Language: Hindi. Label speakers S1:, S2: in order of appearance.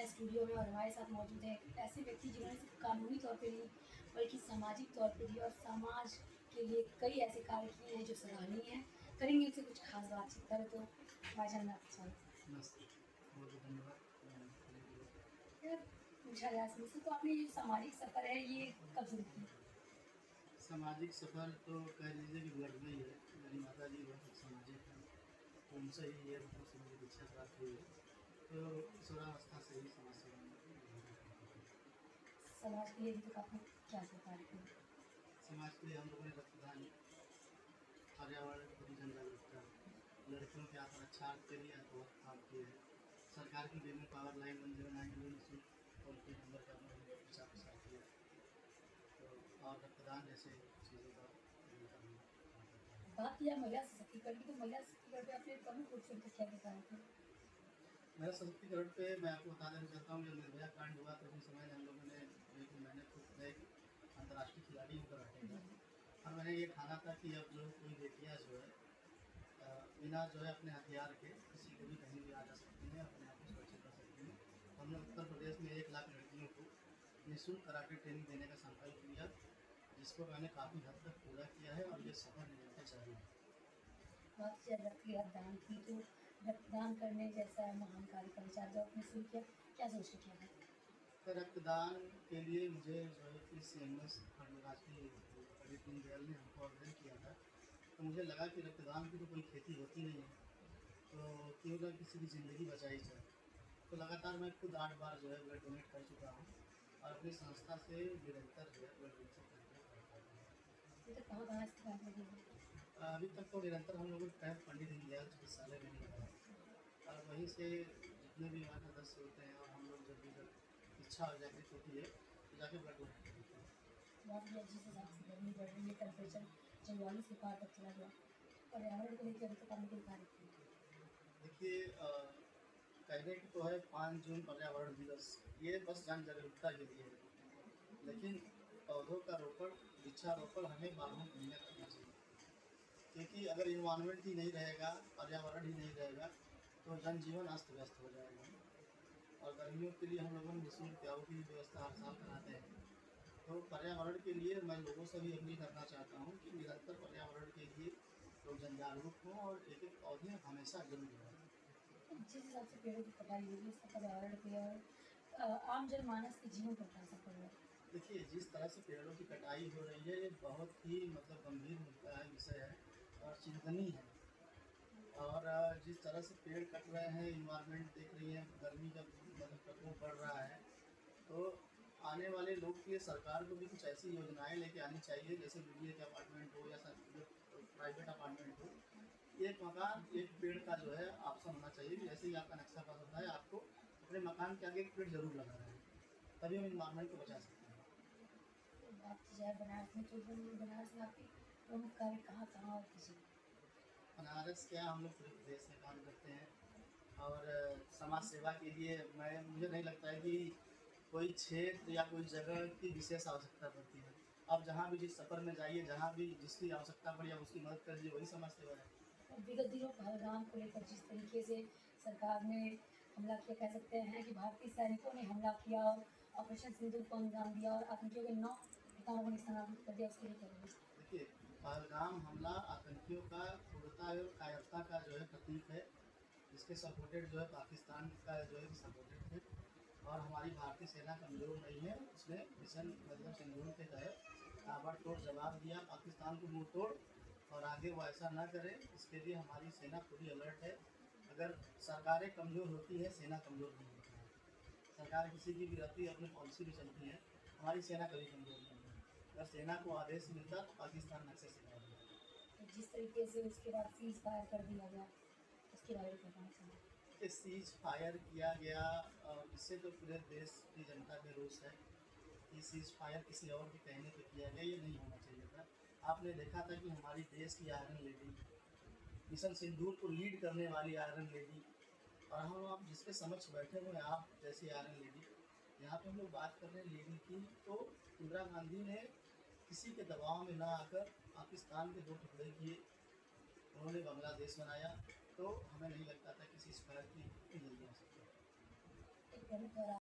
S1: हैं स्टूडियो में और हमारे साथ मौजूद हैं एक ऐसे व्यक्ति जिन्होंने सिर्फ कानूनी तौर पे नहीं बल्कि सामाजिक तौर पे भी और समाज के लिए कई ऐसे कार्य किए हैं जो सराहनीय हैं। करेंगे उनसे कुछ खास बातचीत करें तो भाईजान में आपका स्वागत है।
S2: नमस्ते, बहुत बहुत धन्यवाद करने के लिए।
S1: यार पूछा जाए इसमें से तो आपने ये जो सामाजिक सफ़र है ये कब शुरू किया?
S2: सामाजिक सफ़र तो कह लीजिए कि ब्लड में ही है। मेरी माता जी बहुत सामाजिक हैं, तो उनसे ही ये मतलब से मुझे दीक्षा प्राप्त हुई है। तो किशोरावस्था से ही समाज सेवा में
S1: समाज के लिए अभी तक आपने क्या क्या कार्य किए?
S2: समाज के लिए हम लोगों ने रक्तदान, पर्यावरण को जन जागरूकता, लड़कियों के आत्मरक्षा के लिए बहुत काम किए हैं। सरकार की विभिन्न पावर लाइन 109 निःशुल्क टोल फ्री नंबर का हमने प्रचार प्रसार किया। तो और रक्तदान जैसे चीज़ों का
S1: बात किया महिला सशक्तिकरण की, तो महिला सशक्तिकरण पे आपने प्रमुख रूप से अभी तक क्या क्या कार्य किए?
S2: मेरा सशक्तिकरण पे मैं आपको बता देना चाहता हूँ, जब निर्भया कांड हुआ तो उस समय हम लोगों ने मैंने खुद एक अंतर्राष्ट्रीय खिलाड़ी हूँ कराटे
S1: जी
S2: का,
S1: जी।
S2: और मैंने ये ठाना था कि अब जो कोई बेटियाँ जो है बिना जो है अपने हथियार के किसी को भी कहीं भी आ जा सकती हैं, अपने आप को सुरक्षित कर सकती हैं। हमने उत्तर प्रदेश में 1 लाख लड़कियों को निःशुल्क कराटे ट्रेनिंग देने का संकल्प लिया, जिसको मैंने काफ़ी हद तक पूरा किया है और ये सफ़र निरंतर जारी है।
S1: बात किया रक्तदान की, तो रक्तदान करने जैसा महान कार्य का विचार जब आपने शुरू किया, क्या सोच के किया था?
S2: तो रक्तदान के लिए मुझे जो है कि CMS राष्ट्रीय पंडित दीनदयाल ने हमको आवेदन किया था। तो मुझे लगा कि रक्तदान की तो कोई खेती होती नहीं है, तो क्यों ना किसी की ज़िंदगी बचाई जाए। तो लगातार मैं खुद 8 बार जो है ब्लड डोनेट कर चुका हूँ और अपनी संस्था से निरंतर जो है ब्लड डोनेशन करके
S1: अभी तक कहाँ-कहाँ इसके कैंप लगे हुए हैं?
S2: अभी तक तो निरंतर हम लोगों का कैंप पंडित दीनदयाल चिकित्सालय में ही लगा है, और वहीं से जितने भी हमारे सदस्य होते हैं और हम लोग जब इच्छा हो जागृत होती है तो जाके ब्लड डोनेट कर देते हैं।
S1: बात किया जिस हिसाब से गर्मी बढ़ रही है, टेम्परेचर 44 के पार तक चला गया, पर्यावरण को लेकर अभी तक आपने कोई कार्य किया?
S2: देखिए कहने की तो है 5 जून पर्यावरण दिवस, ये बस जन जागरूकता के लिए है, लेकिन पौधों का रोपण, वृक्षारोपण हमें 12 महीने करना चाहिए, क्योंकि अगर इन्वायरमेंट ही नहीं रहेगा, पर्यावरण ही नहीं रहेगा, तो जनजीवन अस्त व्यस्त हो जाएगा। और गर्मियों के लिए हम लोगों ने निःशुल्क प्याऊ की व्यवस्था हर साल कराते हैं। तो पर्यावरण के लिए मैं लोगों से भी अपील करना चाहता हूँ कि निरंतर पर्यावरण के लिए लोग जन जागरूक हों और एक-एक पौधे हमेशा जरूर लगाएं।
S1: जिस हिसाब से पेड़ों की कटाई हो रही है, उसका पर्यावरण पे और आम जनमानस के जीवन पर क्या असर पड़ रहा है?
S2: देखिए, जिस तरह से पेड़ों की कटाई हो रही है, ये बहुत ही मतलब गंभीर मुद्दा है, विषय है और चिंतनीय है। और जिस तरह से पेड़ कट रहे हैं, इन्वायरमेंट देख रही हैं, गर्मी का मतलब प्रकोप बढ़ रहा है, तो आने वाले लोग के लिए सरकार को भी कुछ ऐसी योजनाएँ लेके आनी चाहिए, जैसे बीडीए के अपार्टमेंट हो या जो प्राइवेट अपार्टमेंट हो। एक मकान, एक पेड़ का जो है ऑप्शन होना चाहिए कि जैसे ही आपका नक्शा पास होता है, आपको अपने मकान के आगे एक पेड़ ज़रूर लगाना है, तभी हम एनवायरनमेंट को बचा सकते हैं।
S1: तो बात की जाए बनारस में, तो बनारस में आपके प्रमुख कार्य कहाँ-कहाँ और किस जगह?
S2: बनारस क्या, हम लोग पूरे प्रदेश में काम करते हैं और समाज सेवा के लिए मुझे नहीं लगता है कि कोई क्षेत्र या कोई जगह की विशेष आवश्यकता पड़ती है। आप जहाँ भी जिस सफ़र में जाइए, जहाँ भी जिसकी आवश्यकता पड़ी आप उसकी मदद कर दीजिए, वही समाज सेवा है।
S1: और विगत दिनों पहलगाम को लेकर जिस तरीके से सरकार ने हमला किया, कह सकते हैं कि भारतीय सैनिकों ने हमला किया और ऑपरेशन सिंदूर को अंजाम दिया और आतंकियों के 9 ठिकानों को निशानाबंद कर दिया, उसके लिए क्या बोलेंगे?
S2: देखिए, पहलगाम हमला आतंकियों का क्रूरता और कायरता का जो है प्रतीक है, जिसके सपोर्टेड जो है पाकिस्तान का जो है सपोर्टेड थे और हमारी भारतीय सेना कमज़ोर नहीं है। उसने मिशन मतलब सिंदूर के तहत ताबड़तोड़ जवाब दिया पाकिस्तान को मुँह तोड़, और आगे वो ऐसा ना करे, इसके लिए हमारी सेना पूरी अलर्ट है। अगर सरकारें कमज़ोर होती हैं, सेना कमज़ोर नहीं होती है। सरकार किसी की भी रहती है, अपनी पॉलिसी भी चलती है, हमारी सेना कभी कमज़ोर नहीं है। अगर सेना को आदेश मिलता तो पाकिस्तान नक्शे से हटा देता।
S1: तो जिस तरीके से उसके बाद सीज़ फायर कर दिया गया, उसके बारे में बताना चाहेंगे?
S2: कि सीज फायर किया गया, इससे तो पूरे देश की जनता में रोष है कि सीज फायर किसी और के कहने पे किया गया, ये नहीं होना चाहिए था। आपने देखा था कि हमारी देश की आयरन लेडी, मिशन सिंदूर को लीड करने वाली आयरन लेडी, और हम आप जिसके समक्ष बैठे हुए हैं आप जैसी आयरन लेडी, यहाँ पे हम लोग बात कर रहे हैं लेडी की, तो इंदिरा गांधी ने किसी के दबाव में ना आकर पाकिस्तान के 2 टुकड़े किए, उन्होंने बांग्लादेश बनाया, तो हमें नहीं लगता था कि सीज़फायर की इतनी जल्दी आ सकती है।
S1: प्रमुख और